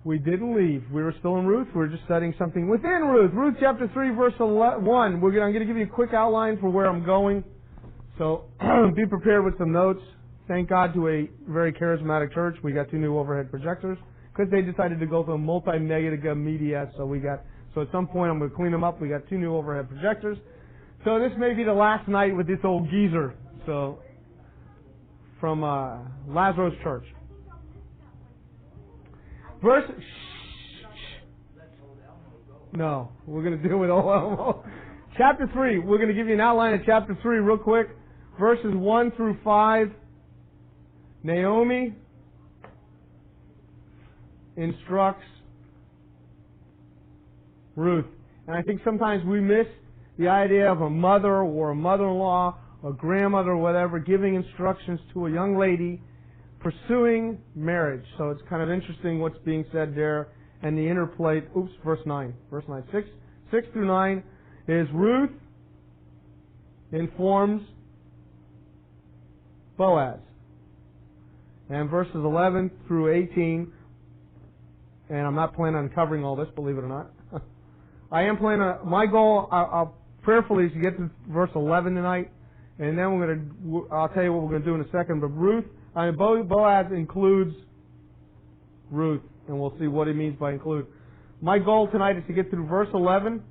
We didn't leave. We were still in Ruth. We were just studying something within Ruth. Ruth chapter 3, verse 1. I'm going to give you a quick outline for where I'm going. So be prepared with some notes. Thank God to a very charismatic church. We got 2 new overhead projectors because they decided to go for multimedia media. So at some point I'm going to clean them up. We got 2 new overhead projectors. So this may be the last night with this old geezer. So from Lazarus Church. No, we're going to deal with Elmo. Chapter 3. We're going to give you an outline of chapter 3 real quick. Verses 1 through 5. Naomi instructs Ruth. And I think sometimes we miss the idea of a mother or a mother-in-law, a grandmother or whatever, giving instructions to a young lady pursuing marriage. So it's kind of interesting what's being said there and the interplay. Verse 9. Verse 9. 6 through 9 is Ruth informs Boaz. And verses 11 through 18, and I'm not planning on covering all this, believe it or not. I am planning on, my goal, I'll prayerfully is to get to verse 11 tonight, and then I'll tell you what we're going to do in a second. But Boaz includes Ruth, and we'll see what he means by include. My goal tonight is to get through verse 11,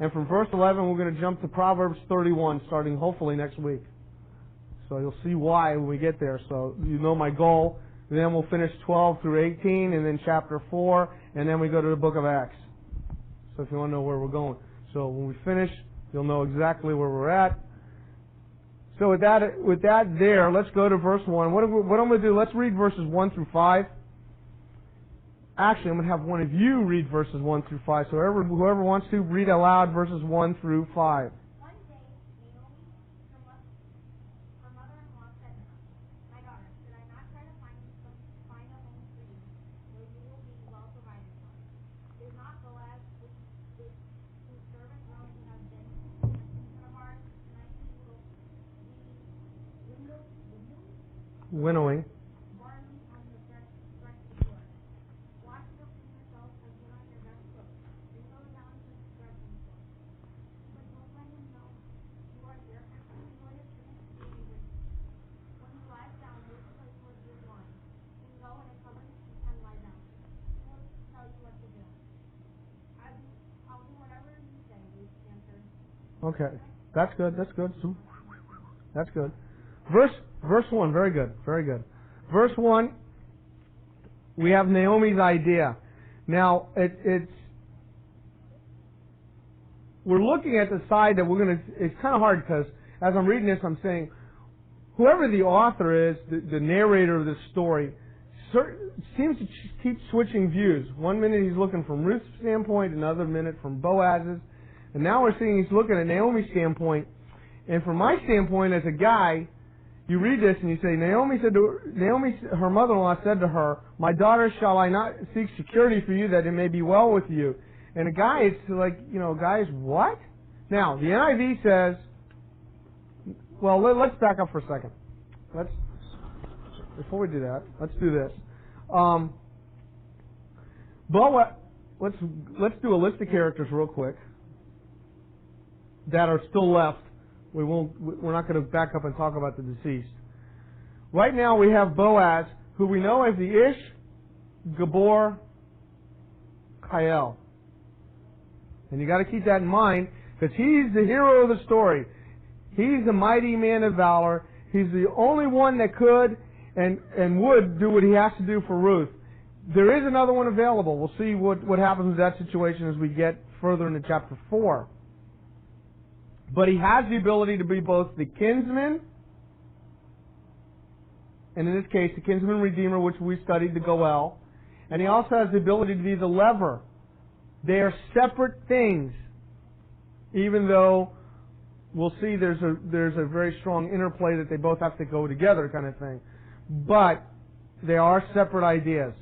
and from verse 11 we're going to jump to Proverbs 31, starting hopefully next week. So you'll see why when we get there. So you know my goal. And then we'll finish 12 through 18, and then chapter 4, and then we go to the book of Acts. So if you want to know where we're going. So when we finish, you'll know exactly where we're at. So with that there, let's go to verse 1. What I'm going to do, let's read verses 1 through 5. Actually, I'm going to have one of you read verses 1 through 5. So whoever wants to, read aloud verses 1 through 5. Winnowing. Okay, that's good. That's good. That's good. Verse 1, very good, very good. Verse 1, we have Naomi's idea. Now, we're looking at the side that it's kind of hard because as I'm reading this, I'm saying, whoever the author is, the narrator of this story, seems to keep switching views. One minute he's looking from Ruth's standpoint, another minute from Boaz's, and now we're seeing he's looking at Naomi's standpoint. And from my standpoint as a guy, you read this and you say, Naomi, her mother-in-law said to her, "My daughter, shall I not seek security for you that it may be well with you?" And a guy, it's like, guys, what? Now, the NIV says, well, let's back up for a second. Before we do that, let's do this. Let's do a list of characters real quick that are still left. We're not going to back up and talk about the deceased. Right now we have Boaz, who we know as the Ish Gabor Kael. And you got to keep that in mind because he's the hero of the story. He's the mighty man of valor. He's the only one that could and would do what he has to do for Ruth. There is another one available. We'll see what happens with that situation as we get further into chapter 4. But he has the ability to be both the kinsman, and in this case, the kinsman redeemer, which we studied, the Goel, and he also has the ability to be the lever. They are separate things, even though we'll see there's a very strong interplay that they both have to go together kind of thing. But they are separate ideas,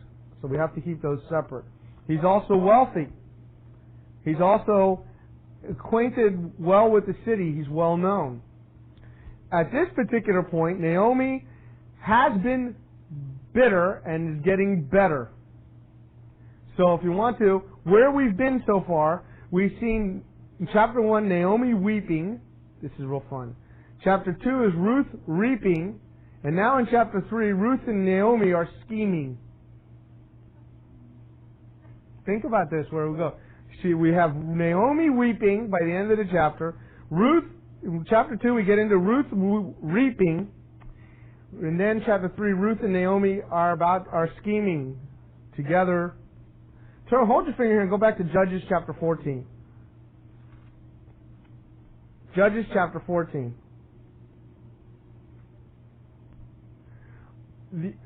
so we have to keep those separate. He's also wealthy. He's also acquainted well with the city. He's well known. At this particular point, Naomi has been bitter and is getting better. So if you want to, where we've been so far, we've seen in chapter 1, Naomi weeping. This is real fun. Chapter 2 is Ruth reaping. And now in chapter 3, Ruth and Naomi are scheming. Think about this, where we go. See, we have Naomi weeping by the end of the chapter. Ruth, in chapter 2, we get into Ruth reaping. And then chapter 3, Ruth and Naomi are scheming together. So hold your finger here and go back to Judges chapter 14. Judges chapter 14.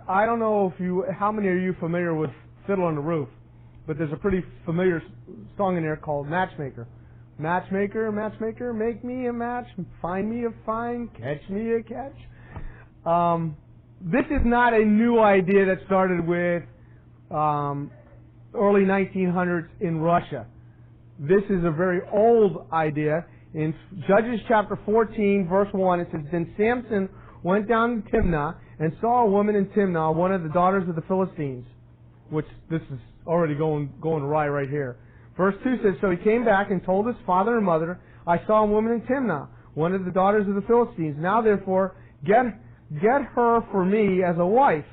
I don't know how many are you familiar with Fiddle on the Roof, but there's a pretty familiar song in there called Matchmaker. Matchmaker, matchmaker, make me a match, find me a find, catch me a catch. This is not a new idea that started with early 1900s in Russia. This is a very old idea. In Judges chapter 14, verse 1, it says, Then Samson went down to Timnah and saw a woman in Timnah, one of the daughters of the Philistines. Which, this is already going awry right here. Verse 2 says, So he came back and told his father and mother, I saw a woman in Timnah, one of the daughters of the Philistines. Now therefore, get her for me as a wife.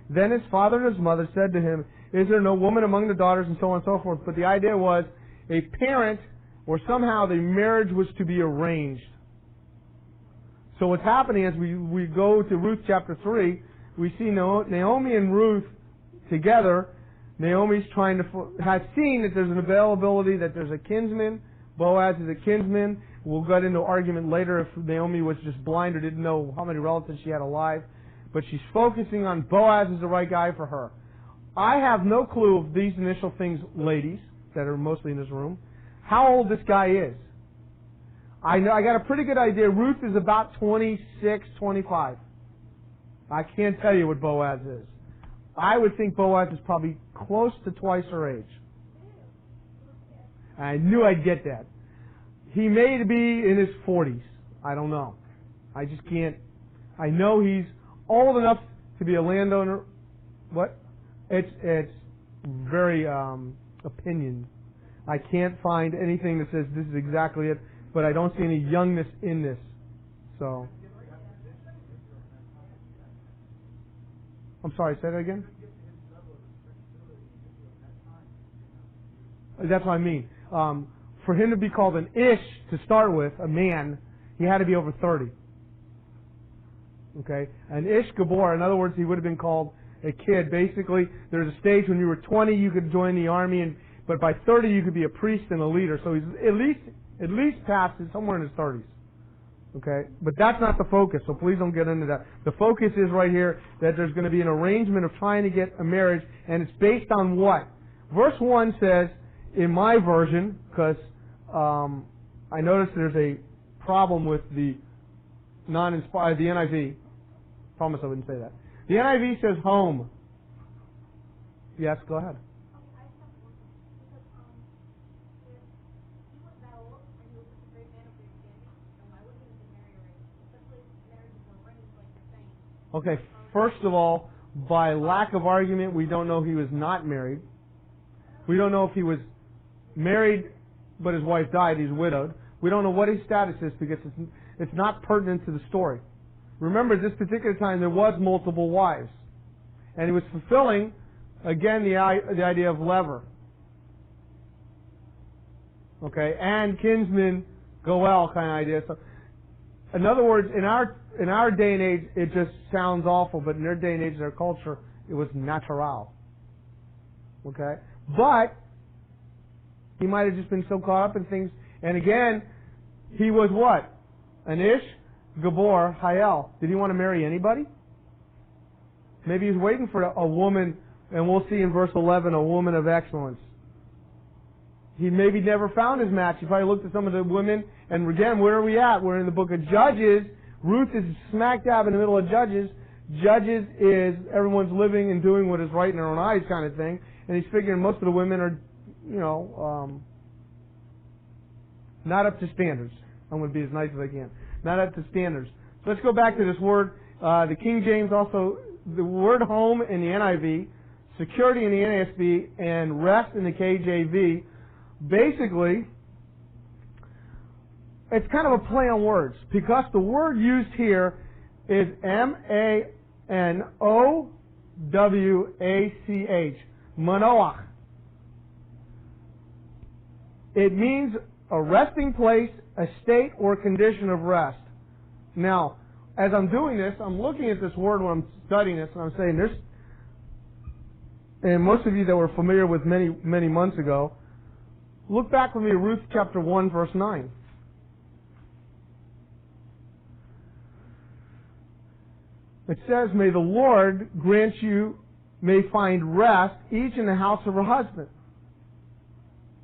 Then his father and his mother said to him, Is there no woman among the daughters, and so on and so forth. But the idea was a parent, or somehow the marriage was to be arranged. So what's happening as we go to Ruth chapter 3, we see Naomi and Ruth together. Naomi's has seen that there's an availability, that there's a kinsman. Boaz is a kinsman. We'll get into argument later if Naomi was just blind or didn't know how many relatives she had alive. But she's focusing on Boaz as the right guy for her. I have no clue of these initial things, ladies, that are mostly in this room, how old this guy is. I got a pretty good idea. Ruth is about 26, 25. I can't tell you what Boaz is. I would think Boaz is probably close to twice her age. I knew I'd get that. He may be in his 40s. I don't know. I just can't. I know he's old enough to be a landowner. What? It's very opinion. I can't find anything that says this is exactly it, but I don't see any youngness in this. So, I'm sorry, say that again? That's what I mean. For him to be called an ish to start with, a man, he had to be over 30. Okay? An ish gabor, in other words, he would have been called a kid. Basically, there's a stage when you were 20, you could join the army, but by 30, you could be a priest and a leader. So he's at least past somewhere in his 30s. Okay? But that's not the focus, so please don't get into that. The focus is right here that there's going to be an arrangement of trying to get a marriage, and it's based on what? Verse 1 says, in my version, because I noticed there's a problem with the non-inspired, the NIV. Promise I wouldn't say that. The NIV says home. Yes, go ahead. Okay, first of all, by lack of argument, we don't know he was not married. We don't know if he was married, but his wife died. He's widowed. We don't know what his status is because it's not pertinent to the story. Remember, at this particular time, there was multiple wives. And he was fulfilling, again, the idea of lever. Okay, and kinsman, goel kind of idea. So, in other words, in our day and age, it just sounds awful, but in their day and age, their culture, it was natural. Okay? But he might have just been so caught up in things. And again, he was what? An ish, gabor, hayel. Did he want to marry anybody? Maybe he was waiting for a woman, and we'll see in verse 11, a woman of excellence. He maybe never found his match. He probably looked at some of the women, and again, where are we at? We're in the book of Judges. Ruth is smack dab in the middle of Judges. Judges is everyone's living and doing what is right in their own eyes kind of thing. And he's figuring most of the women are, not up to standards. I'm going to be as nice as I can. Not up to standards. So let's go back to this word. The King James also, the word home in the NIV security in the NASB, and rest in the KJV. Basically, it's kind of a play on words, because the word used here is M-A-N-O-W-A-C-H, manoach. It means a resting place, a state or condition of rest. Now, as I'm doing this, I'm looking at this word when I'm studying this, and I'm saying this, and most of you that were familiar with many months ago, look back with me to Ruth chapter 1, verse 9. It says, may the Lord grant you may find rest, each in the house of her husband.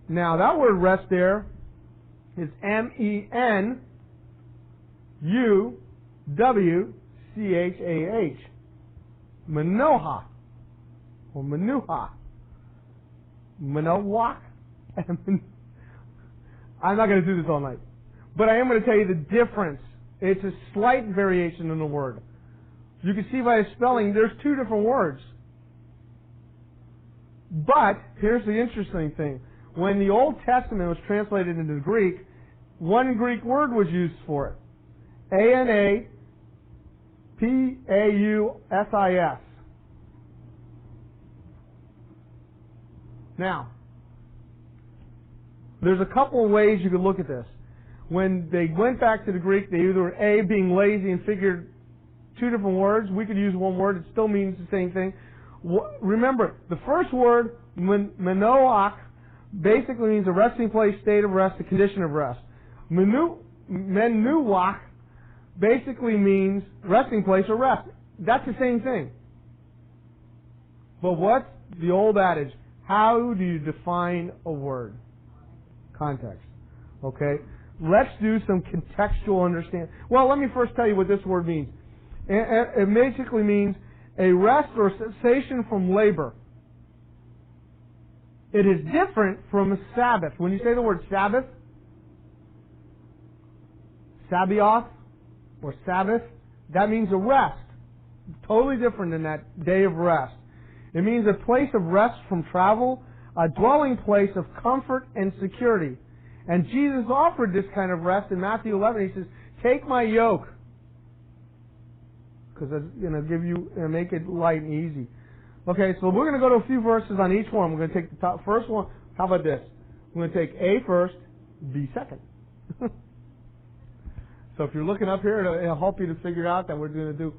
Now, that word rest there is M-E-N-U-W-C-H-A-H. Manoha. Or Manuha. Manowak. I'm not going to do this all night. But I am going to tell you the difference. It's a slight variation in the word. You can see by the spelling, there's two different words. But, here's the interesting thing. When the Old Testament was translated into the Greek, one Greek word was used for it. A-N-A-P-A-U-S-I-S. Now, there's a couple of ways you could look at this. When they went back to the Greek, they either were A, being lazy and figured two different words. We could use one word. It still means the same thing. Remember, the first word, manoach, basically means a resting place, state of rest, a condition of rest. Menuach basically means resting place or rest. That's the same thing. But what's the old adage? How do you define a word? Context. Okay? Let's do some contextual understanding. Well, let me first tell you what this word means. It basically means a rest or cessation from labor. It is different from a Sabbath. When you say the word Sabbath, Sabaoth, or Sabbath, that means a rest. Totally different than that day of rest. It means a place of rest from travel, a dwelling place of comfort and security. And Jesus offered this kind of rest in Matthew 11. He says, take my yoke, because it's going to give you, make it light and easy. Okay, so we're going to go to a few verses on each one. We're going to take the top first one. How about this? We're going to take A first, B second. So if you're looking up here, it'll help you to figure out that we're going to do.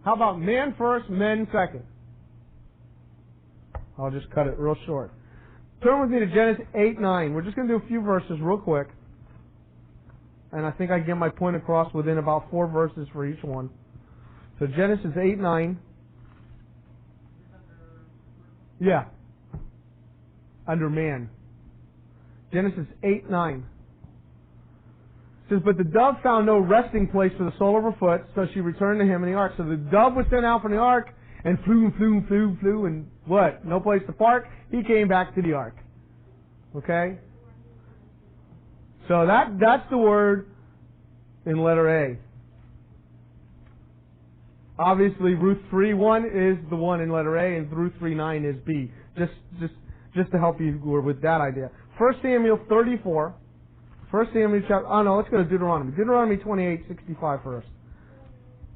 How about man first, men second? I'll just cut it real short. Turn with me to Genesis 8:9. We're just going to do a few verses real quick. And I think I can get my point across within about 4 verses for each one. So Genesis 8:9. Yeah. Under man. Genesis 8:9. It says, but the dove found no resting place for the sole of her foot, so she returned to him in the ark. So the dove was sent out from the ark and flew, and what? No place to park. He came back to the ark. Okay? So that's the word in letter A. Obviously, Ruth 3:1 is the one in letter A, and Ruth 3:9 is B. Just to help you with that idea. 1 Samuel 34. 1 Samuel chapter. Oh no, let's go to Deuteronomy. Deuteronomy 28:65 first.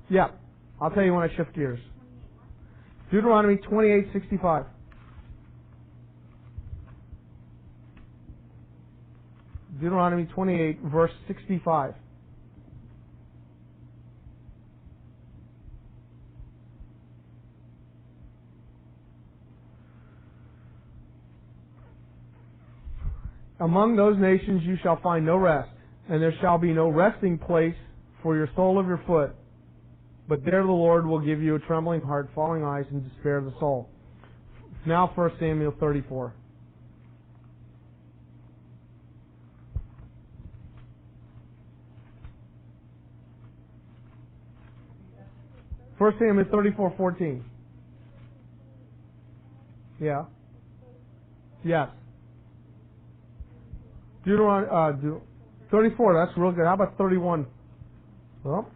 Yeah, I'll tell you when I shift gears. Deuteronomy 28:65. Deuteronomy 28, verse 65. Among those nations you shall find no rest, and there shall be no resting place for your sole of your foot. But there the Lord will give you a trembling heart, falling eyes, and despair of the soul. Now 1 Samuel 34. First Samuel 34:14. Yeah. Yes. Deuteronomy 34. That's real good. How about 31? Well,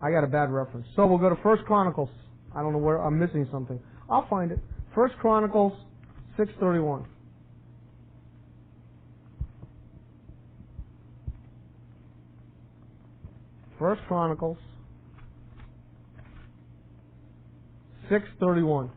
I got a bad reference. So we'll go to 1 Chronicles I don't know where I'm missing something. I'll find it. 1 Chronicles 6:31. First Chronicles 6:31.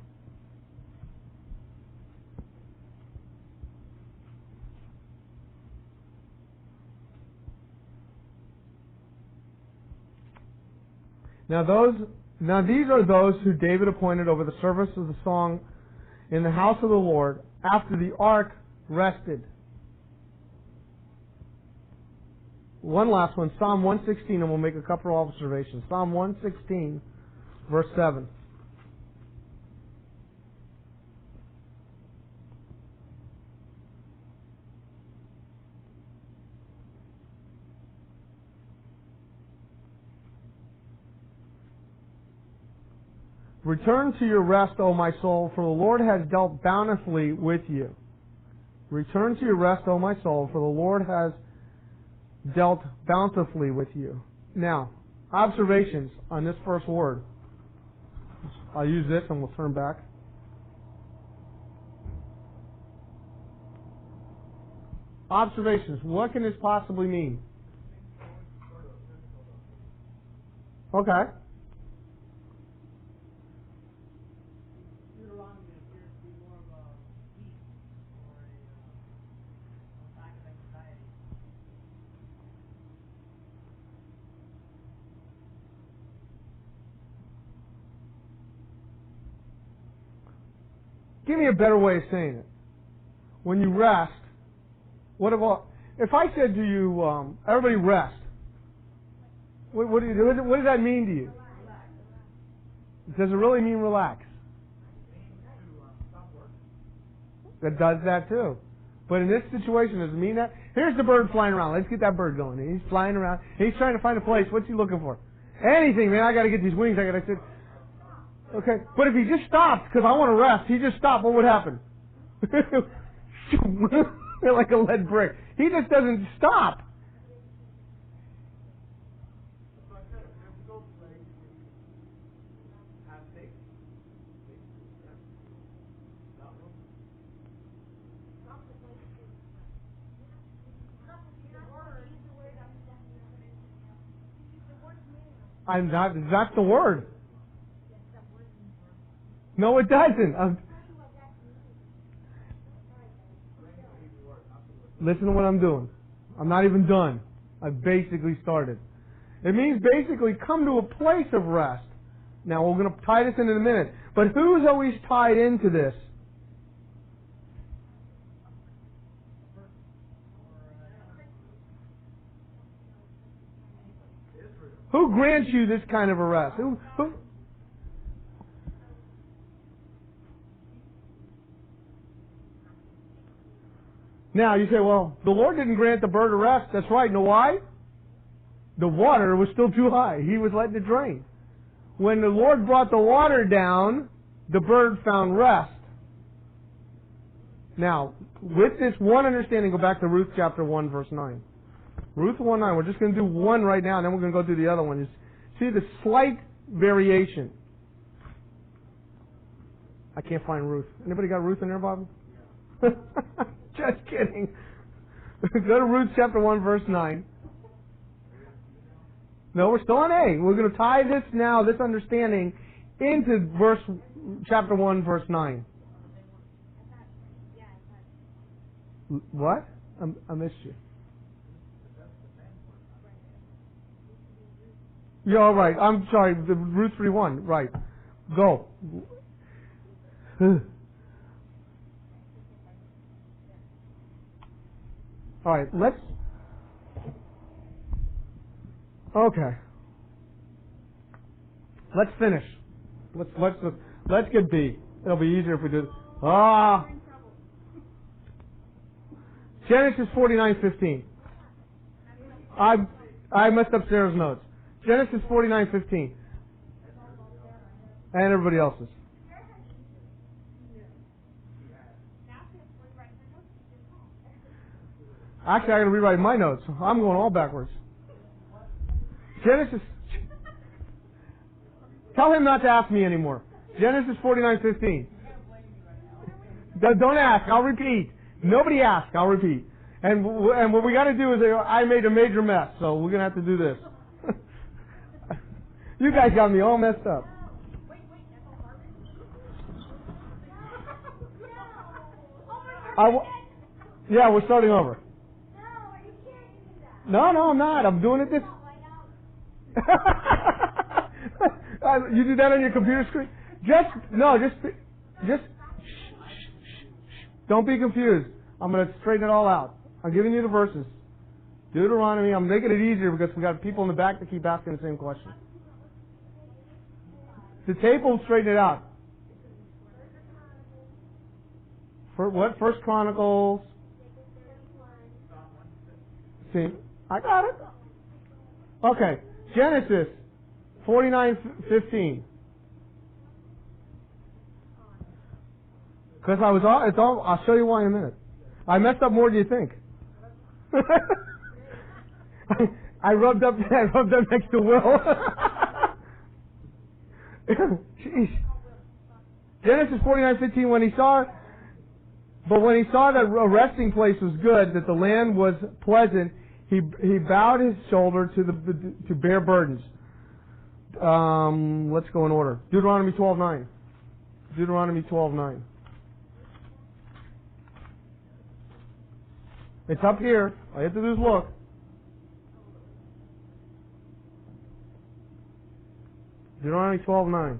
Now these are those who David appointed over the service of the song in the house of the Lord after the ark rested. One last one, Psalm 116, and we'll make a couple of observations. Psalm 116, verse 7. Return to your rest, O my soul, for the Lord has dealt bountifully with you. Return to your rest, O my soul, for the Lord has dealt bountifully with you. Now, observations on this first word. I'll use this and we'll turn back. Observations. What can this possibly mean? Okay. Give me a better way of saying it. When you rest, what about if I said to you, everybody rest? What does that mean to you? Does it really mean relax? That does that too. But in this situation, does it mean that? Here's the bird flying around. Let's get that bird going. He's flying around. He's trying to find a place. What's he looking for? Anything, man. I got to get these wings. I said, okay. But if he just stopped, because I want to rest, he just stopped, what would happen? Like a lead brick. He just doesn't stop. That's the word. No, it doesn't. Listen to what I'm doing. I'm not even done. I've basically started. It means basically come to a place of rest. Now, we're going to tie this in a minute. But who's always tied into this? Who grants you this kind of a rest? Who? Now, you say, well, the Lord didn't grant the bird a rest. That's right. Know why? The water was still too high. He was letting it drain. When the Lord brought the water down, the bird found rest. Now, with this one understanding, go back to Ruth chapter 1, verse 9. Ruth 1:9. We're just going to do one right now, and then we're going to go through the other one. You see the slight variation. I can't find Ruth. Anybody got Ruth in their Bible? Just kidding. Go to Ruth chapter 1, verse 9. No, we're still on A. We're going to tie this now, this understanding, into chapter 1, verse 9. What? I missed you. You're all right. I'm sorry. Ruth 3:1. Right. Go. All right. Okay. Let's finish. Let's get B. It'll be easier if we do. Genesis 49:15. I messed up Sarah's notes. Genesis 49:15. And everybody else's. Actually, I got to rewrite my notes. I'm going all backwards. Genesis. Tell him not to ask me anymore. Genesis 49:15. Don't ask. I'll repeat. Nobody ask. I'll repeat. And what we got to do is I made a major mess, so we're going to have to do this. You guys got me all messed up. Yeah, we're starting over. No, I'm not. I'm doing it this. You do that on your computer screen? Just. Don't be confused. I'm going to straighten it all out. I'm giving you the verses. Deuteronomy. I'm making it easier because we got people in the back that keep asking the same question. The tape will straighten it out. For what? First Chronicles. See, I got it. Okay, Genesis 49:15. Because I'll show you why in a minute. I messed up more than you think. I rubbed up next to Will. Jeez. Genesis 49:15. When he saw that a resting place was good, that the land was pleasant, he bowed his shoulder to bear burdens. Let's go in order. Deuteronomy 12:9. Deuteronomy 12:9. It's up here. All you have to do is look. Deuteronomy 12:9.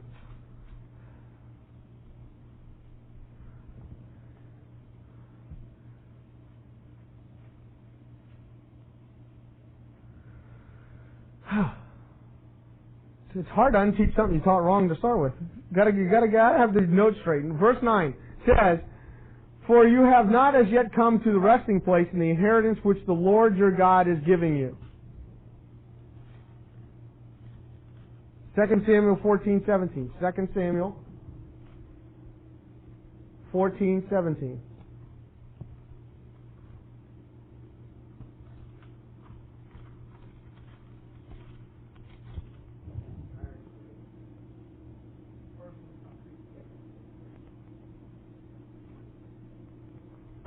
It's hard to unteach something you taught wrong to start with. You gotta have the notes straight. Verse 9 says, "For you have not as yet come to the resting place in the inheritance which the Lord your God is giving you." 2 Samuel 14:17. 2 Samuel 14:17.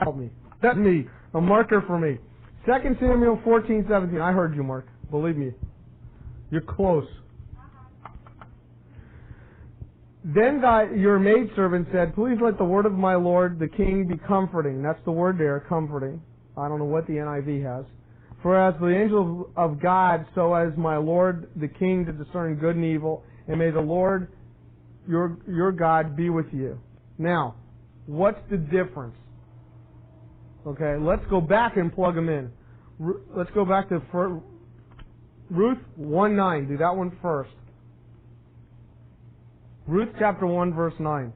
Help me. That's me. A marker for me. 2 Samuel 14:17. I heard you, Mark. Believe me. You're close. Then your maidservant said, "Please let the word of my lord the king be comforting." That's the word there, comforting. I don't know what the NIV has. "For as the angel of God, so as my lord the king to discern good and evil, and may the Lord your God be with you." Now, what's the difference? Okay, let's go back and plug them in. Let's go back to Ruth 1:9. Do that one first. Ruth chapter 1, verse 9.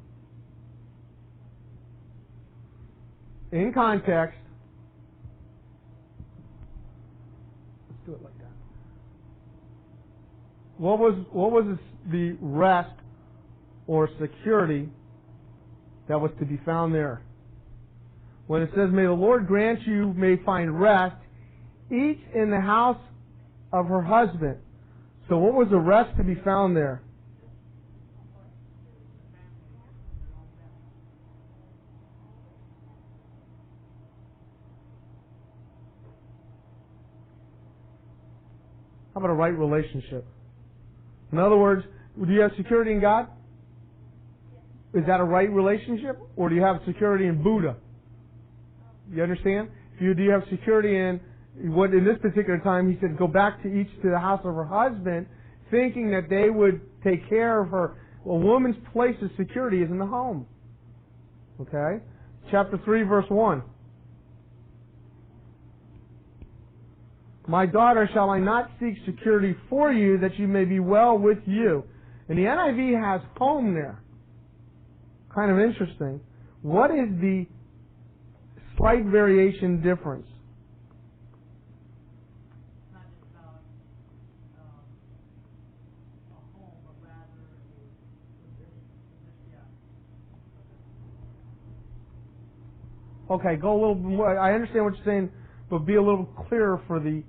In context, let's do it like that. What was the rest or security that was to be found there? When it says, "May the Lord grant you may find rest, each in the house of her husband." So what was the rest to be found there? How about a right relationship? In other words, do you have security in God? Is that a right relationship? Or do you have security in Buddha? You understand? Do you have security in what in this particular time he said, go back to the house of her husband, thinking that they would take care of her. A woman's place of security is in the home. Okay? Chapter 3, verse 1. "My daughter, shall I not seek security for you, that you may be well with you?" And the NIV has home there. Kind of interesting. What is the slight variation difference? It's not just about a home, but rather a Okay, go a little more. I understand what you're saying, but be a little clearer for the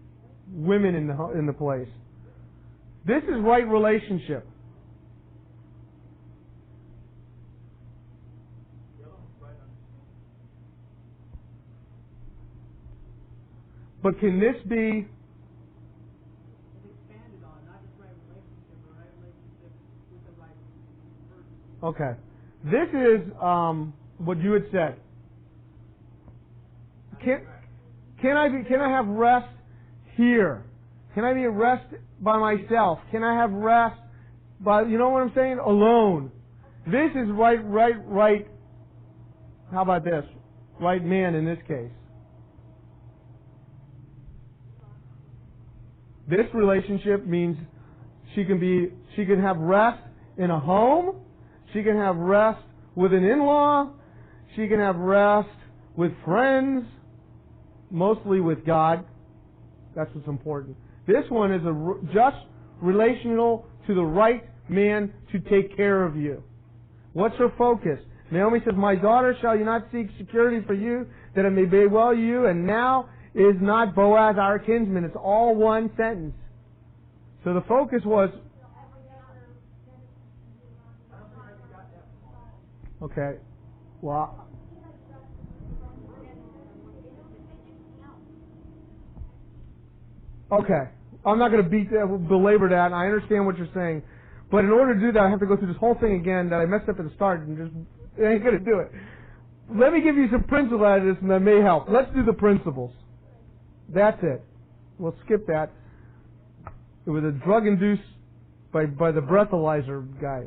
women in the place. This is right relationship. But can this be... It's expanded on, not just right relationship, but right relationship with the right person. Okay. This is what you had said. Can I have rest here? Can I be at rest by myself? Can I have rest by, you know what I'm saying? Alone. This is right. How about this? Right man in this case. This relationship means she can have rest in a home. She can have rest with an in-law. She can have rest with friends, mostly with God. That's what's important. This one is just relational to the right man to take care of you. What's her focus? Naomi says, "My daughter, shall you not seek security for you, that it may be well you? And now is not Boaz our kinsman?" It's all one sentence. So the focus was... Okay. Well... Okay. I'm not going to belabor that, and I understand what you're saying. But in order to do that, I have to go through this whole thing again that I messed up at the start, and I ain't going to do it. Let me give you some principles out of this, and that may help. Let's do the principles. That's it. We'll skip that. It was a drug-induced by the breathalyzer guy.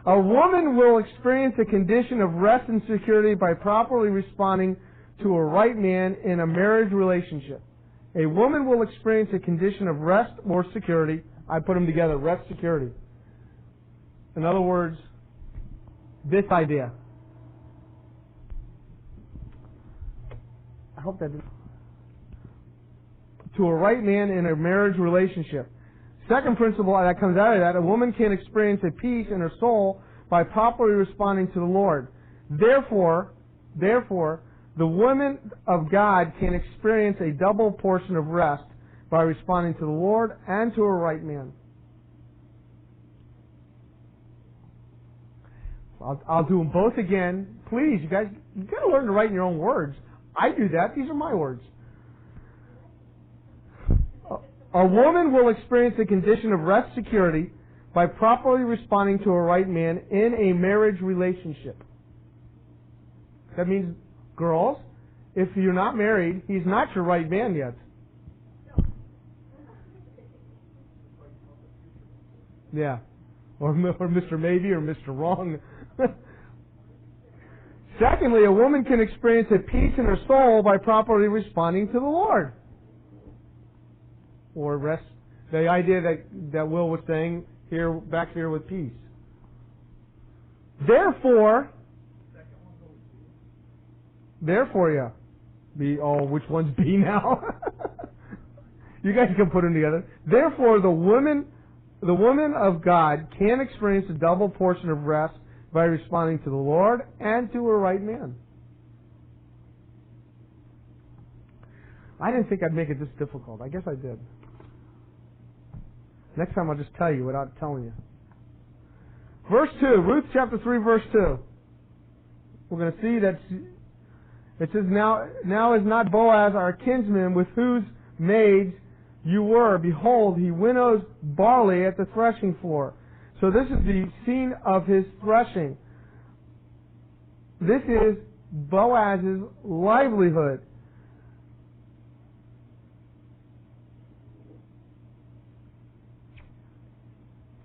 A woman will experience a condition of rest and security by properly responding to a right man in a marriage relationship. A woman will experience a condition of rest or security. I put them together, rest, security. In other words, this idea. I hope that... To a right man in a marriage relationship. Second principle that comes out of that, a woman can experience a peace in her soul by properly responding to the Lord. Therefore, the woman of God can experience a double portion of rest by responding to the Lord and to a right man. I'll do them both again. Please, you guys, you've got to learn to write in your own words. I do that. These are my words. A woman will experience a condition of rest security by properly responding to a right man in a marriage relationship. That means, girls, if you're not married, he's not your right man yet. Yeah. Or Mr. Maybe or Mr. Wrong. Secondly, a woman can experience a peace in her soul by properly responding to the Lord. Or rest, the idea that Will was saying here, back here with peace. Therefore, yeah. B, oh, which one's B now? You guys can put them together. Therefore, the woman of God can experience a double portion of rest by responding to the Lord and to her right man. I didn't think I'd make it this difficult. I guess I did. Next time I'll just tell you without telling you. Verse 2, Ruth chapter 3, verse 2. We're going to see that it says, Now is not Boaz our kinsman, with whose maids you were. Behold, he winnows barley at the threshing floor. So this is the scene of his threshing. This is Boaz's livelihood.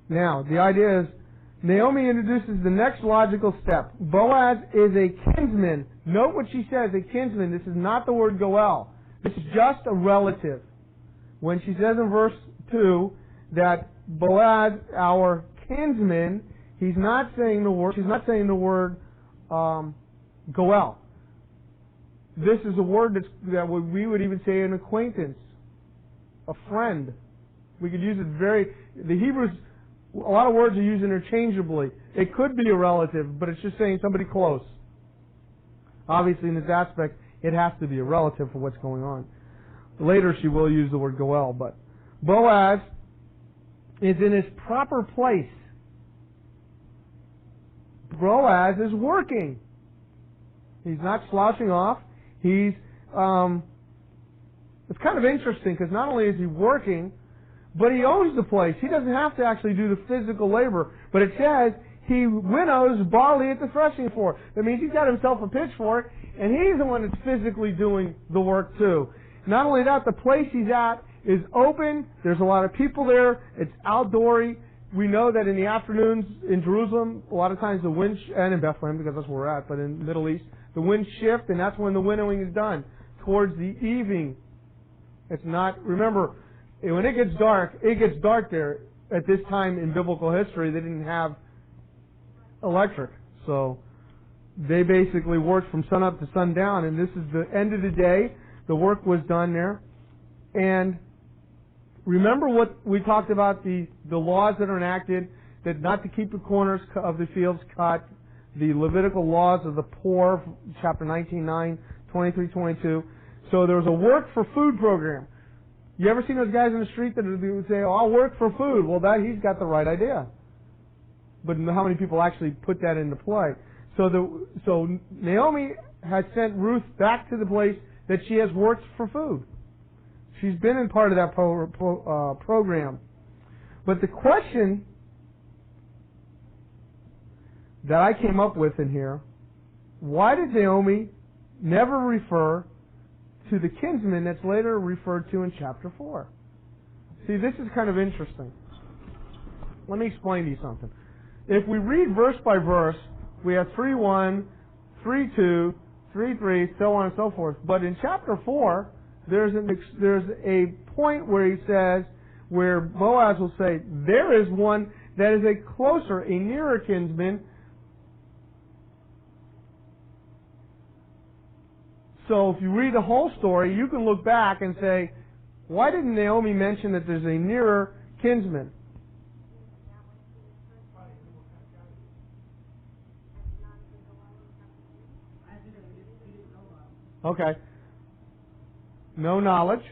Now, the idea is, Naomi introduces the next logical step. Boaz is a kinsman. Note what she says, a kinsman. This is not the word goel. This is just a relative. When she says in verse 2 that Boaz, our kinsman, she's not saying the word goel. This is a word that we would even say an acquaintance, a friend. We could use it the Hebrews, a lot of words are used interchangeably. It could be a relative, but it's just saying somebody close. Obviously, in this aspect, it has to be a relative for what's going on. Later, she will use the word goel, but Boaz is in his proper place. Boaz is working. He's not slouching off. He's It's kind of interesting because not only is he working, but he owns the place. He doesn't have to actually do the physical labor. But it says he winnows barley at the threshing floor. That means he's got himself a pitchfork, and he's the one that's physically doing the work too. Not only that, the place he's at is open. There's a lot of people there. It's outdoory. We know that in the afternoons in Jerusalem, a lot of times the wind, and in Bethlehem because that's where we're at, but in the Middle East, the winds shift, and that's when the winnowing is done, towards the evening. It's not, remember, when it gets dark there. At this time in biblical history, they didn't have electric. So they basically worked from sun up to sundown, and this is the end of the day. The work was done there. And remember what we talked about, the laws that are enacted, that not to keep the corners of the fields cut, the Levitical laws of the poor, chapter 19:9, 23:22. So there was a work for food program. You ever seen those guys in the street that would say, "Oh, I'll work for food"? Well, he's got the right idea. But how many people actually put that into play? So Naomi has sent Ruth back to the place that she has worked for food. She's been in part of that program. But the question that I came up with in here, why did Naomi never refer to the kinsman that's later referred to in chapter 4? See, this is kind of interesting. Let me explain to you something. If we read verse by verse, we have 3:1, 3:2, 3:3, so on and so forth. But in chapter 4, there's a point where he says, where Boaz will say, there is one that is a closer, a nearer kinsman. So if you read the whole story, you can look back and say, why didn't Naomi mention that there's a nearer kinsman? Okay. No knowledge.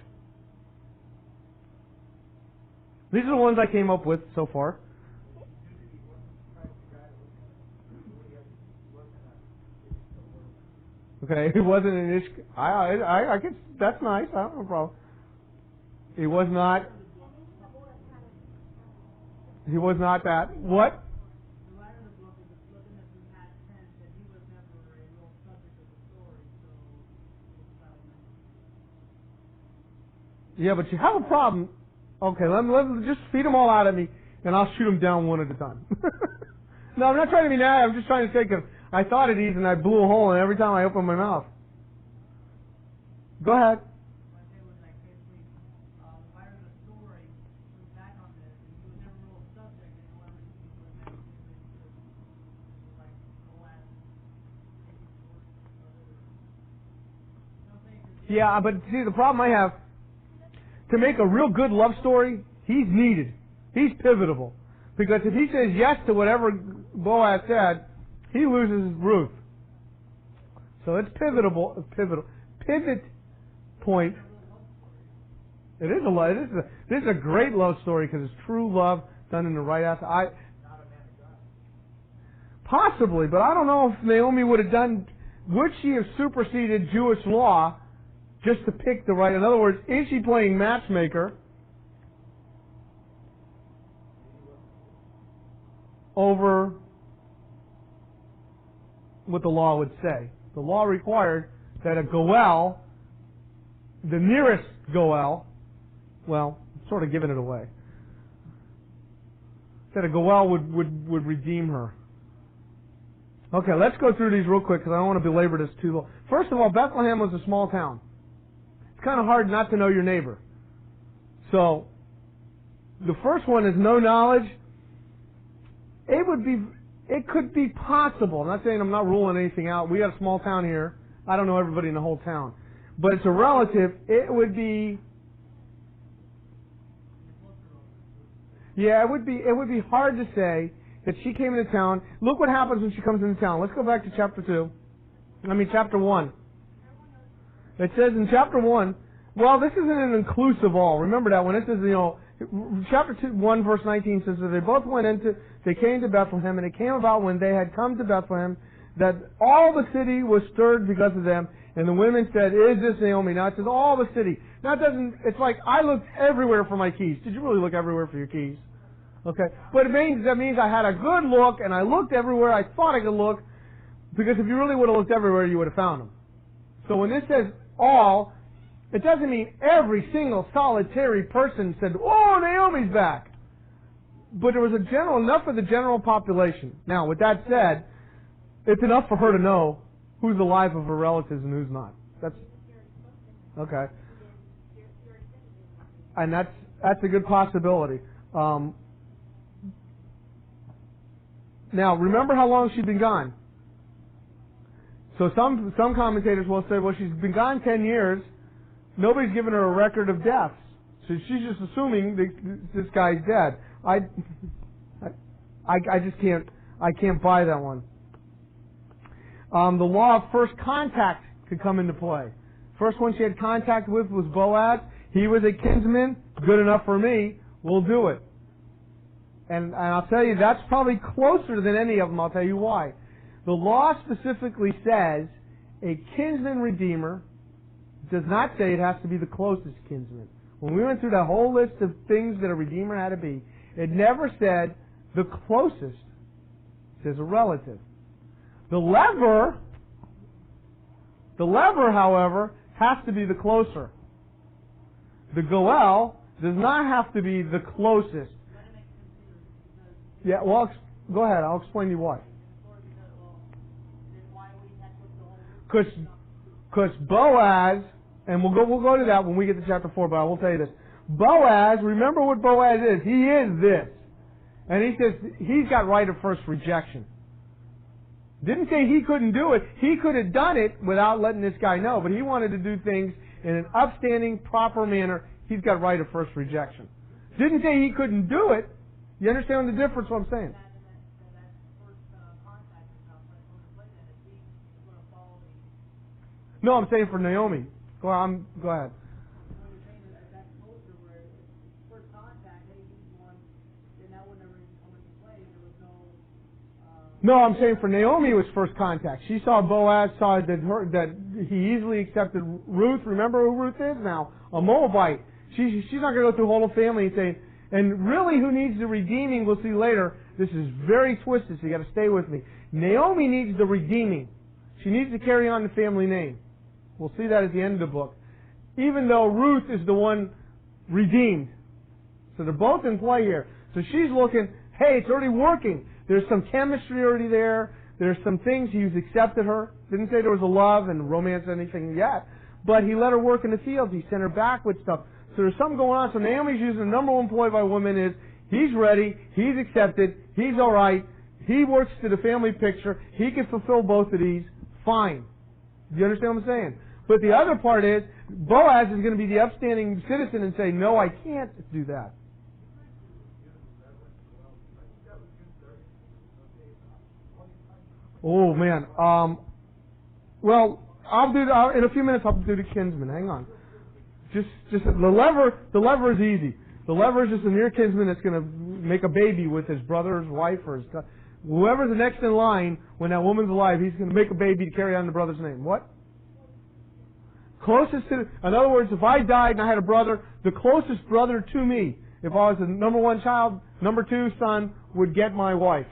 These are the ones I came up with so far. Okay, it wasn't an ish. I guess that's nice. I don't have a problem. He was not. He was not that. What? The writer of the book is looking at the past tense, and he was never a real subject of the story, so it's about Yeah, but you have a problem. Okay, let just feed them all out at me, and I'll shoot them down one at a time. No, I'm not trying to be mad. I'm just trying to think of. I thought of these, and I blew a hole in every time I opened my mouth. Go ahead. what they was like basically the writer of the story was back on this, and he was never a real subject, and whoever he was mentioning was like Boaz taking towards other. Yeah, but see, the problem I have, to make a real good love story, he's needed. He's pivotal. Because if he says yes to whatever Boaz said, he loses Ruth. So it's pivot point. It is a love. This is a great love story because it's true love done in the right aspect. Possibly, but I don't know if Naomi would have done. Would she have superseded Jewish law just to pick the right? In other words, is she playing matchmaker over what the law would say? The law required that a goel, the nearest goel, well, sort of giving it away, that a goel would redeem her. Okay, let's go through these real quick because I don't want to belabor this too long. First of all, Bethlehem was a small town. It's kind of hard not to know your neighbor. So, the first one is no knowledge. It could be possible. I'm not saying I'm not ruling anything out. We got a small town here. I don't know everybody in the whole town. But it's a relative. It would be... Yeah, it would be hard to say that she came into town. Look what happens when she comes into town. Let's go back to chapter 1. It says in chapter 1, well, this isn't an inclusive all. Remember that when it says, chapter 1 verse 19 says that they both they came to Bethlehem, and it came about when they had come to Bethlehem that all the city was stirred because of them, and the women said, "Is this Naomi?" Now it says all the city. Now it doesn't, it's like I looked everywhere for my keys. Did you really look everywhere for your keys? Okay. But that means I had a good look, and I looked everywhere I thought I could look, because if you really would have looked everywhere, you would have found them. So when this says all, it doesn't mean every single solitary person said, "Oh, Naomi's back." But there was enough for the general population. Now, with that said, it's enough for her to know who's alive of her relatives and who's not. That's okay. And that's a good possibility. Now, remember how long she'd been gone. So some commentators will say, well, she's been gone 10 years. Nobody's given her a record of deaths. So she's just assuming this guy's dead. I just can't buy that one. The law of first contact could come into play. First one she had contact with was Boaz. He was a kinsman. Good enough for me. We'll do it. And I'll tell you, that's probably closer than any of them. I'll tell you why. The law specifically says a kinsman redeemer does not say it has to be the closest kinsman. When we went through that whole list of things that a redeemer had to be, it never said the closest. It says a relative. The lever, however, has to be the closer. The goel does not have to be the closest. Yeah, well, go ahead. I'll explain to you why. Because Boaz, and we'll go to that when we get to chapter 4, but I will tell you this. Boaz, remember what Boaz is. He is this. And he says he's got right of first rejection. Didn't say he couldn't do it. He could have done it without letting this guy know, but he wanted to do things in an upstanding, proper manner. He's got right of first rejection. Didn't say he couldn't do it. You understand the difference what I'm saying? No, I'm saying for Naomi. Go ahead. No, I'm saying for Naomi it was first contact. She saw Boaz, saw that he easily accepted Ruth. Remember who Ruth is now? A Moabite. She's not going to go through the whole family and say, and really who needs the redeeming, we'll see later. This is very twisted, so you got to stay with me. Naomi needs the redeeming. She needs to carry on the family name. We'll see that at the end of the book. Even though Ruth is the one redeemed. So they're both in play here. So she's looking, hey, it's already working. There's some chemistry already there. There's some things he's accepted her. Didn't say there was a love and romance or anything yet. But he let her work in the fields. He sent her back with stuff. So there's something going on. So Naomi's using the number one ploy by women is he's ready, he's accepted, he's all right, he works to the family picture, he can fulfill both of these, fine. Do you understand what I'm saying? But the other part is Boaz is going to be the upstanding citizen and say, no, I can't do that. Oh man. Well, I'll do in a few minutes. I'll do the kinsman. Hang on. Just the lever is easy. The lever is just a near kinsman that's going to make a baby with his brother's wife or his whoever's the next in line when that woman's alive. He's going to make a baby to carry on the brother's name. What? Closest to. In other words, if I died and I had a brother, the closest brother to me, if I was the number one child, number two son would get my wife.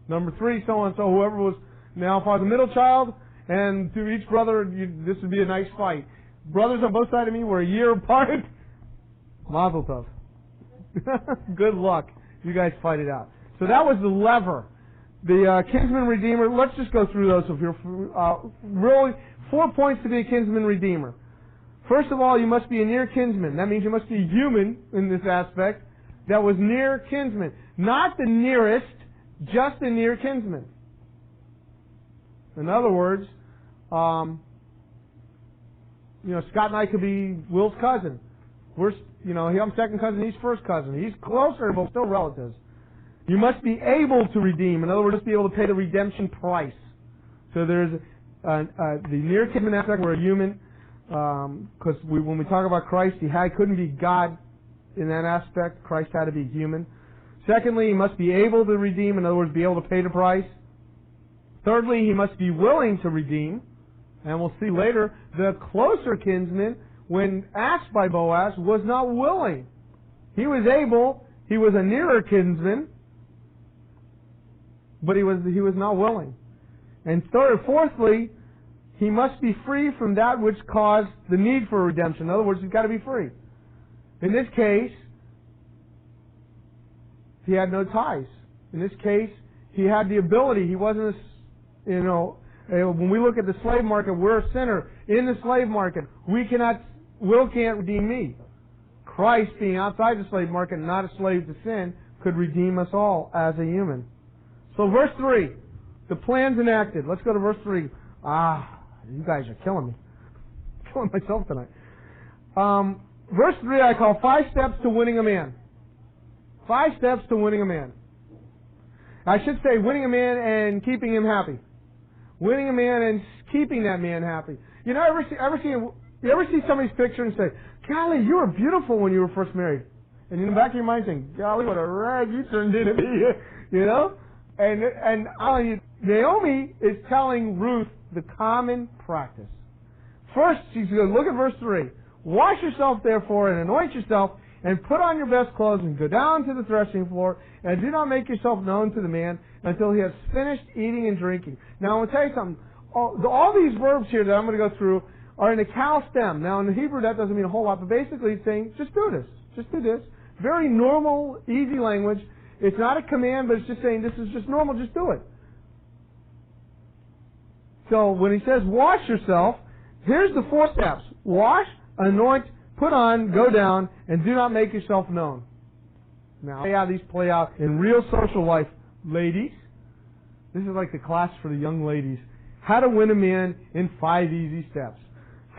Number three, so and so, whoever was. Now, if I was a middle child, and to each brother, this would be a nice fight. Brothers on both sides of me were a year apart. Mazel tov. Good luck. You guys fight it out. So that was the lever. The kinsman redeemer. Let's just go through those. If you're really 4 points to be a kinsman redeemer. First of all, you must be a near kinsman. That means you must be human in this aspect. That was near kinsman, not the nearest. Just a near kinsman. In other words, Scott and I could be Will's cousin. I'm second cousin, he's first cousin. He's closer, but still relatives. You must be able to redeem. In other words, just be able to pay the redemption price. So there's the near kinsman aspect. We're a human, because when we talk about Christ, he couldn't be God in that aspect. Christ had to be human. Secondly, he must be able to redeem. In other words, be able to pay the price. Thirdly, he must be willing to redeem. And we'll see later, the closer kinsman, when asked by Boaz, was not willing. He was able, he was a nearer kinsman, but he was not willing. And fourthly, he must be free from that which caused the need for redemption. In other words, he's got to be free. In this case, he had no ties. In this case, he had the ability. He wasn't, when we look at the slave market, we're a sinner in the slave market. Will can't redeem me. Christ, being outside the slave market, not a slave to sin, could redeem us all as a human. So verse 3, the plan's enacted. Let's go to verse 3. You guys are killing me. I'm killing myself tonight. Verse 3 I call 5 steps to winning a man. 5 steps to winning a man. I should say winning a man and keeping him happy. Winning a man and keeping that man happy. You ever see somebody's picture and say, golly, you were beautiful when you were first married. And in the back of your mind saying, golly, what a rag you turned into me. You know? And Naomi is telling Ruth the common practice. First, she's going to look at verse 3. Wash yourself, therefore, and anoint yourself, and put on your best clothes, and go down to the threshing floor, and do not make yourself known to the man until he has finished eating and drinking. Now, I'm going to tell you something. All these verbs here that I'm going to go through are in the cal stem. Now, in the Hebrew, that doesn't mean a whole lot, but basically it's saying, just do this. Just do this. Very normal, easy language. It's not a command, but it's just saying, this is just normal, just do it. So, when he says wash yourself, here's the 4 steps. Wash, anoint, put on, go down, and do not make yourself known. Now, how these play out in real social life. Ladies, this is like the class for the young ladies. How to win a man in 5 easy steps.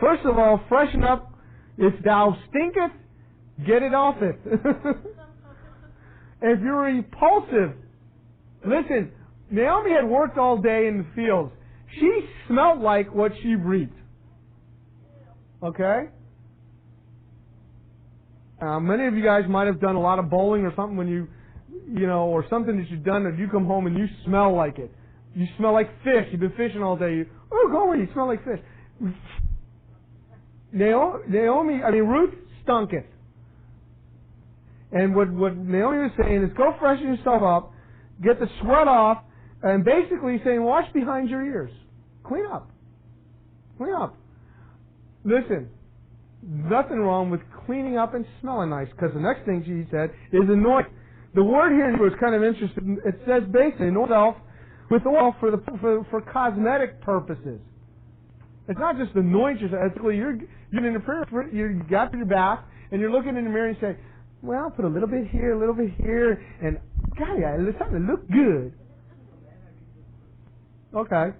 First of all, freshen up. If thou stinketh, get it off it. If you're repulsive, listen, Naomi had worked all day in the fields. She smelled like what she breathed. Okay? Many of you guys might have done a lot of bowling or something when or something that you've done that you come home and you smell like it. You smell like fish. You've been fishing all day. Golly, you smell like fish. Ruth stunketh. And what Naomi was saying is go freshen yourself up, get the sweat off, and basically saying wash behind your ears. Clean up. Clean up. Listen, nothing wrong with cleaning up and smelling nice, because the next thing she said is anoint. The word here was kind of interesting. It says basically anoint yourself with oil for cosmetic purposes. It's not just anoint yourself. You're in the prayer. You got to your bath and you're looking in the mirror and say, "Well, put a little bit here, a little bit here, and God, it's starting to look good." Okay,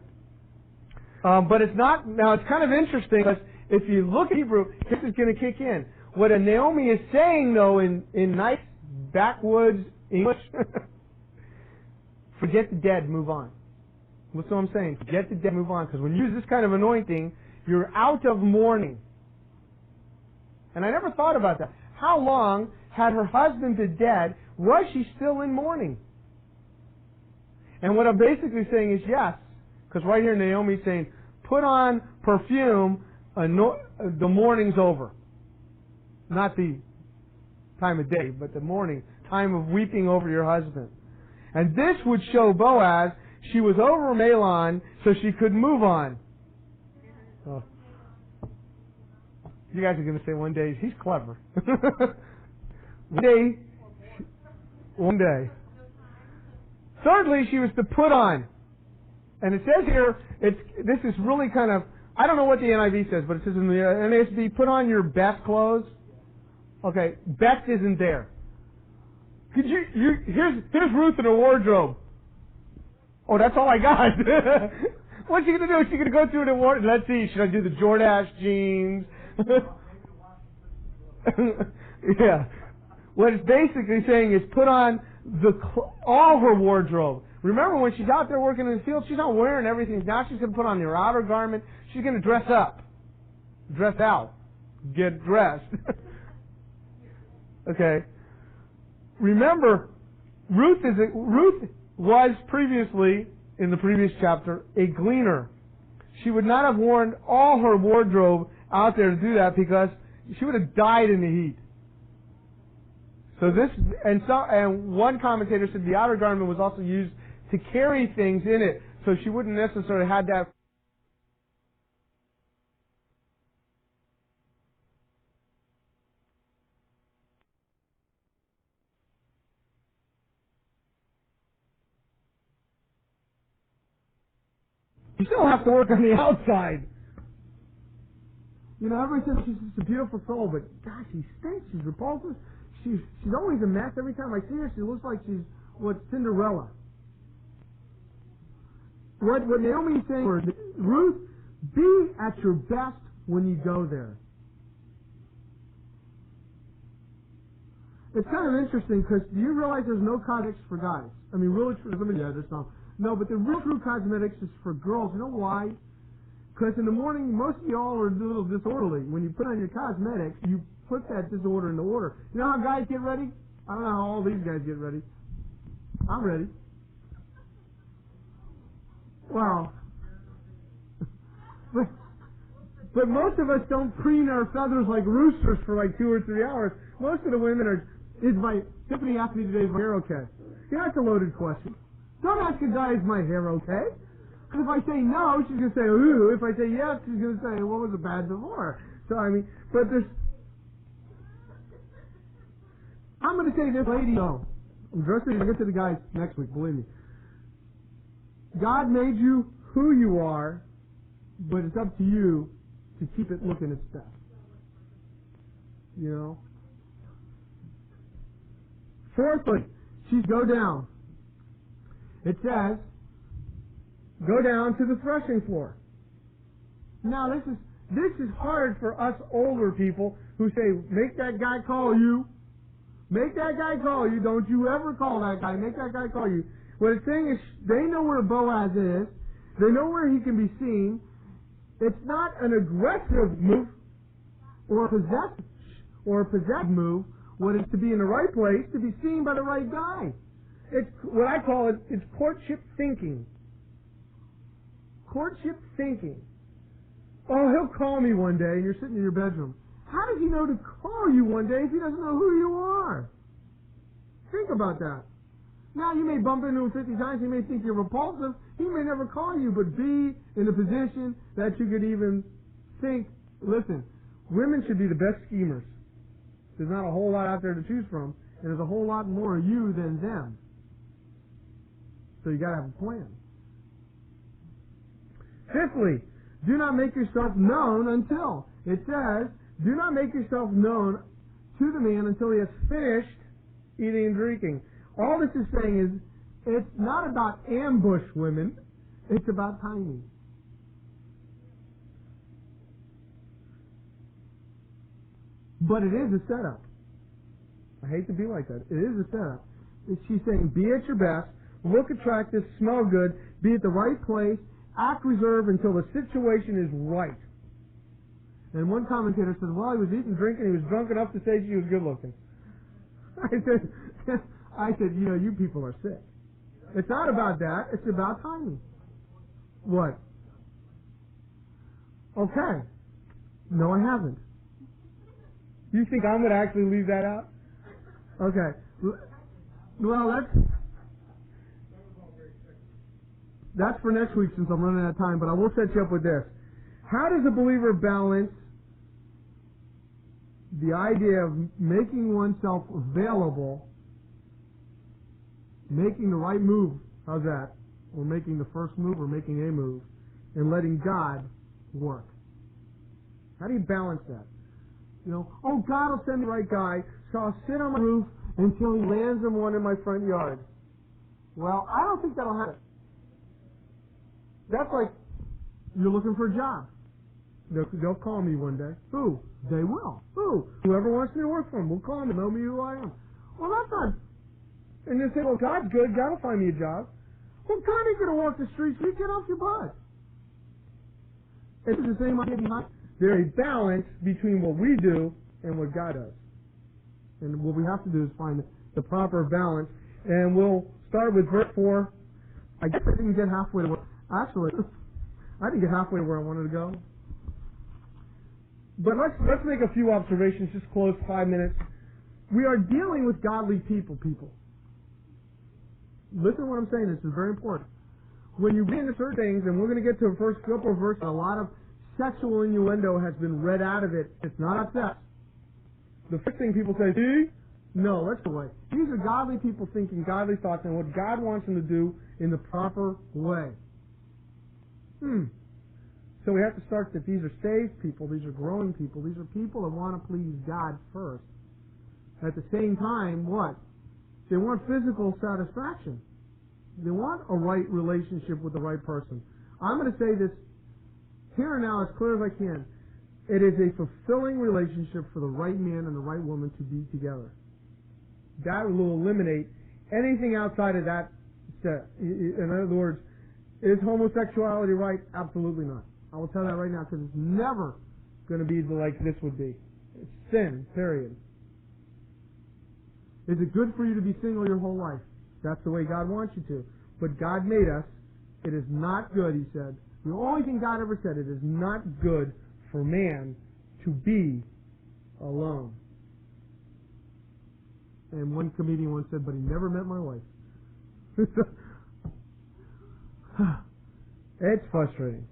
but it's not. Now it's kind of interesting because if you look at Hebrew, this is going to kick in. What a Naomi is saying, though, in nice backwoods English, forget the dead, move on. That's what I'm saying. Forget the dead, move on. Because when you use this kind of anointing, you're out of mourning. And I never thought about that. How long had her husband been dead? Was she still in mourning? And what I'm basically saying is yes. Because right here Naomi's saying, put on perfume, the mourning's over. Not the time of day, but the mourning, time of weeping over your husband. And this would show Boaz she was over Mahlon so she could move on. Oh. You guys are going to say one day, he's clever. One day. Thirdly, she was to put on. And it says here, this is really kind of, I don't know what the NIV says, but it says in the NASB, put on your best clothes. Okay, best isn't there. Here's Ruth in her wardrobe. Oh, that's all I got. What's she going to do? Is she going to go through the wardrobe? Let's see, should I do the Jordache jeans? Yeah. What it's basically saying is put on all her wardrobe. Remember, when she's out there working in the field, she's not wearing everything. Now she's going to put on her outer garment. She's going to dress up. Dress out. Get dressed. Okay. Remember, Ruth was previously in the previous chapter, a gleaner. She would not have worn all her wardrobe out there to do that because she would have died in the heat. So this, and one commentator said the outer garment was also used to carry things in it, so she wouldn't necessarily have that. You still have to work on the outside. You know, everybody says she's just a beautiful soul, but gosh, she stinks. She's repulsive. She's always a mess. Every time I see her, she looks like she's Cinderella. What Naomi's saying, Ruth, be at your best when you go there. It's kind of interesting because do you realize there's no cosmetics for guys? I mean, really true. Yeah, there's no. No, but the real true cosmetics is for girls. You know why? Because in the morning, most of y'all are a little disorderly. When you put on your cosmetics, you put that disorder into order. You know how guys get ready? I don't know how all these guys get ready. I'm ready. Well, but most of us don't preen our feathers like roosters for like 2 or 3 hours. Most of the women are, Tiffany asked me today, is my hair okay? Yeah, that's a loaded question. Don't ask a guy, is my hair okay? Because if I say no, she's going to say, ooh. If I say yes, she's going to say, what was it bad before? So, I mean, but I'm going to say this lady, no. I'm dressing, I'll get to the guys next week, believe me. God made you who you are, but it's up to you to keep it looking its best. You know? Fourthly, she's go down. It says, go down to the threshing floor. Now this is hard for us older people who say, make that guy call you. Make that guy call you. Don't you ever call that guy. Make that guy call you. What it's saying is, they know where Boaz is. They know where he can be seen. It's not an aggressive move or a possessive move. What is to be in the right place, to be seen by the right guy. It's what I call it, it's courtship thinking. Courtship thinking. Oh, he'll call me one day, and you're sitting in your bedroom. How does he know to call you one day if he doesn't know who you are? Think about that. Now, you may bump into him 50 times. He may think you're repulsive. He may never call you, but be in a position that you could even think, listen, women should be the best schemers. There's not a whole lot out there to choose from, and there's a whole lot more you than them. So you got to have a plan. Fifthly, do not make yourself known until. It says, do not make yourself known to the man until he has finished eating and drinking. All this is saying is, it's not about ambush women, it's about timing. But it is a setup. I hate to be like that. It is a setup. She's saying, be at your best, look attractive, smell good, be at the right place, act reserved until the situation is right. And one commentator said, well, he was eating, drinking, he was drunk enough to say she was good looking. I said, you know, you people are sick. It's not about that. It's about timing. What? Okay. No, I haven't. You think I'm going to actually leave that out? Okay. Well, that's for next week since I'm running out of time, but I will set you up with this. How does a believer balance the idea of making oneself available, making the right move, how's that? Or making the first move or making a move, and letting God work? How do you balance that? You know, oh, God will send the right guy, so I'll sit on my roof until he lands in one in my front yard. Well, I don't think that'll happen. That's like, you're looking for a job. They'll call me one day. Who? They will. Who? Whoever wants me to work for them will call me, know me who I am. Well, that's not. And they say, well, God's good. God will find me a job. Well, God ain't going to walk the streets. You get off your butt. It's the same idea behind. There's a balance between what we do and what God does. And what we have to do is find the proper balance. And we'll start with verse 4. I guess I didn't get halfway to where, actually, I didn't get halfway to where I wanted to go. But let's make a few observations, just close 5 minutes. We are dealing with godly people. Listen to what I'm saying, this is very important. When you get into certain things, and we're going to get to a first couple of verses, a lot of sexual innuendo has been read out of it. It's not sex. The first thing people say, see? No, let's go away. These are godly people thinking godly thoughts and what God wants them to do in the proper way. So we have to start that these are saved people, these are growing people, these are people that want to please God first. At the same time, what? They want physical satisfaction. They want a right relationship with the right person. I'm going to say this here and now as clear as I can. It is a fulfilling relationship for the right man and the right woman to be together. That will eliminate anything outside of that set. In other words, is homosexuality right? Absolutely not. I will tell that right now because it's never going to be like this would be. It's sin, period. Is it good for you to be single your whole life? That's the way God wants you to. But God made us. It is not good, he said. The only thing God ever said, it is not good for man to be alone. And one comedian once said, but he never met my wife. It's frustrating.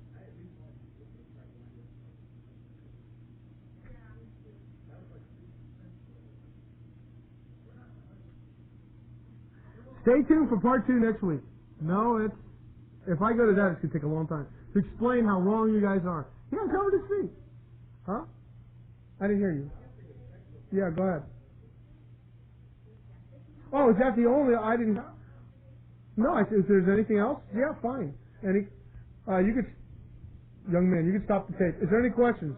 Stay tuned for part 2 next week. No, if I go to that, it's going to take a long time to explain how wrong you guys are. Yeah, cover to speak. Huh? I didn't hear you. Yeah, go ahead. Oh, is that the only? I didn't. No, I said, if there's anything else, yeah, fine. You could, young man, you can stop the tape. Is there any questions?